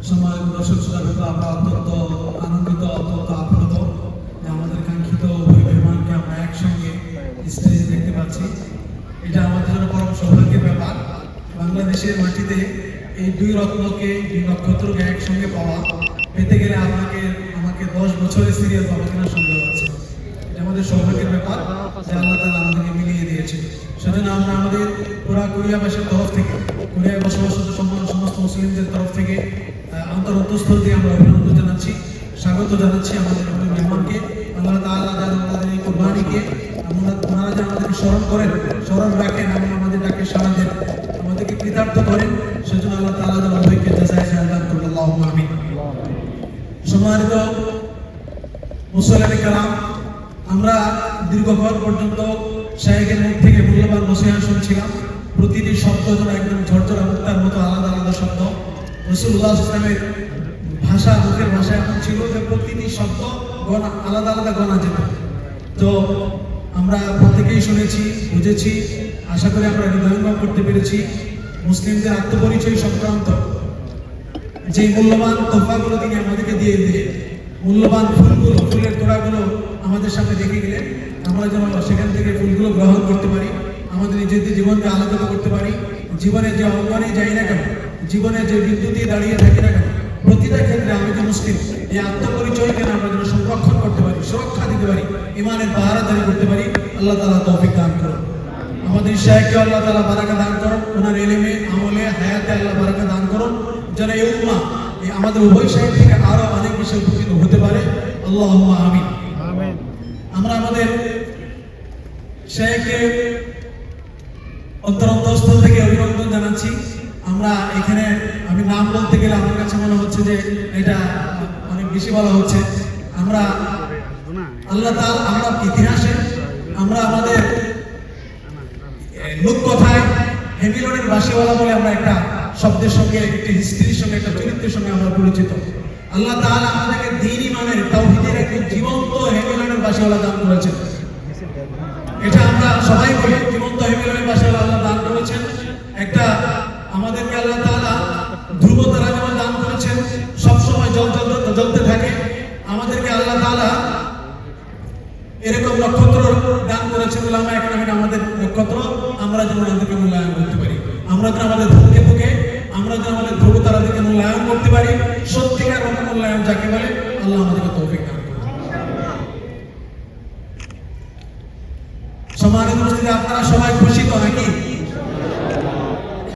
সম্মানিত দর্শক শ্রোতা, আমরা অত্যন্ত আনন্দিত, অত্যন্ত আপ্লুত যে আমাদের কাঙ্ক্ষিত ওই মেহমানকে আমরা একসঙ্গে স্টেজে দেখতে পাচ্ছি। এটা আমাদের জন্য বড় সৌভাগ্যের ব্যাপার। বাংলাদেশের মাটিতে এই দুই রত্নকে, দুই নক্ষত্রকে একসঙ্গে পেতে গেলে আমাকে 10 বছরের সিরিয়াল পাবো কিনা সন্দেহ আছে। এটা আমাদের সৌভাগ্যের ব্যাপার যে আল্লাহ তাআলা আমাদেরকে মিলিয়ে দিয়েছে। সেজন্য আমরা আমাদের পুরা কোরিয়াবাসীর তরফ থেকে, কোরিয়ায় বসবাসরত সমস্ত মুসলিমদের তরফ থেকে অন্তরস্থল দিয়ে আমরা অভিনন্দন জানাচ্ছি, স্বাগত জানাচ্ছি আমাদের মেহমানকে। আল্লাহ তাআলা যেন আমাদের এই কোরবানিকে ওনারা যেন আমাদেরকে স্মরণ করেন, স্মরণ রাখেন এবং আমাদের ডাকে সাড়া দেন, আমাদেরকে কৃতার্থ করেন। সেজন্য আল্লাহ তাআলা যেন উভয়কে জাযায়ে দান করুন। আল্লাহুম্মা আমিন। সম্মানিত মুসল্লিয়ানে কেরাম, আমরা দীর্ঘক্ষণ পর্যন্ত শায়েখের মুখ থেকে মূল্যবান নসিহত শুনছিলাম। প্রতিটি শব্দ যেন একদম ঝরঝরা মুক্তার মতো আলাদা আলাদা শব্দ। রাসূলুল্লাহ সাল্লাল্লাহু আলাইহি ওয়াসাল্লামের ভাষা, মুখের ভাষা এমন ছিল যে প্রতিটি শব্দ আলাদা আলাদা গণা যেত। তো আমরা প্রত্যেকেই শুনেছি, বুঝেছি, আশা করি আমরা হৃদয়ঙ্গম করতে পেরেছি। মুসলিমদের আত্মপরিচয় সংক্রান্ত যে মূল্যবান তোহফাগুলো তিনি আমাদেরকে দিয়ে দিলেন, মূল্যবান ফুলগুলো, ফুলের তোড়াগুলো আমাদের সামনে রেখে গেলেন, আমরা যেন সেখান থেকে ফুলগুলো গ্রহণ করতে পারি, আমাদের নিজেদের জীবনকে আলোচনা করতে পারি। জীবনে যে অঙ্গনে যাই না কেন, জীবনে যে বিদ্যুৎ দাঁড়িয়ে থাকি না কেন, প্রতিটা ক্ষেত্রে আমি যে মুসলিম, এই আত্মপরিচয়কে আমরা যেন সংরক্ষণ করতে পারি, সুরক্ষা দিতে পারি, ইমানের পাহারাদারি করতে পারি। আল্লাহ তাআলা তৌফিক দান করুন। আমাদের শায়েখকে আল্লাহ তাআলা বারাকা দান করুন, ওনার ইলমে, আমলে, হায়াতে আল্লাহ বারাকা দান করুন, যেন এই উম্মাহ আমাদের উভয় শায়েখ থেকে আরো অনেক বেশি উপকৃত হতে পারে। আল্লাহুম্মা আমিন। আমরা আমাদের শায়েখকে অন্তরস্থল থেকে অভিনন্দন জানাচ্ছি। আমরা এখানে, আমি নাম বলতে গেলে আমার কাছে মনে হচ্ছে যে এটা অনেক বেশি বলা হচ্ছে। আমরা আল্লাহ তাআলা, আমরা ইতিহাসে, আমরা আমাদের লোককথায় হেমিলনের বাসিওয়ালা বলে আমরা একটা শব্দের সঙ্গে, একটি হিস্ট্রির সঙ্গে, একটা চরিত্রের সঙ্গে আমরা পরিচিত। আল্লাহ তাআলা আমাদেরকে দ্বীন ইমানের, তাওহীদের একটি জীবন্ত হেমিলনের বাসিওয়ালা দান করেছেন। এটা আমরা সবাই বলি, জীবন্ত হেমিলনের বাসিওয়ালা আল্লাহ দান করেছেন। একটা আমাদেরকে আল্লাহ তাআলা ধ্রুব তারা যেমন দান করেছেন, সবসময় জ্বলতে থাকে। আমাদেরকে আল্লাহ তাআলা এরকম নক্ষত্র দান করেছেন। উলামা একরাম আমাদের নক্ষত্র, আমরা যেন ওনাদেরকে মূল্যায়ন করতে পারি, আমরা যেন আমাদের ধূমকেতুকে, আমরা যেন আমাদের ধ্রুব তারাদেরকে মূল্যায়ন করতে পারি। সত্যিকার মূল্যায়ন যাকে বলে, আল্লাহ আমাদেরকে তৌফিক দান করুন। সম্মানিত উপস্থিতি, আপনারা সবাই খুশি তো নাকি?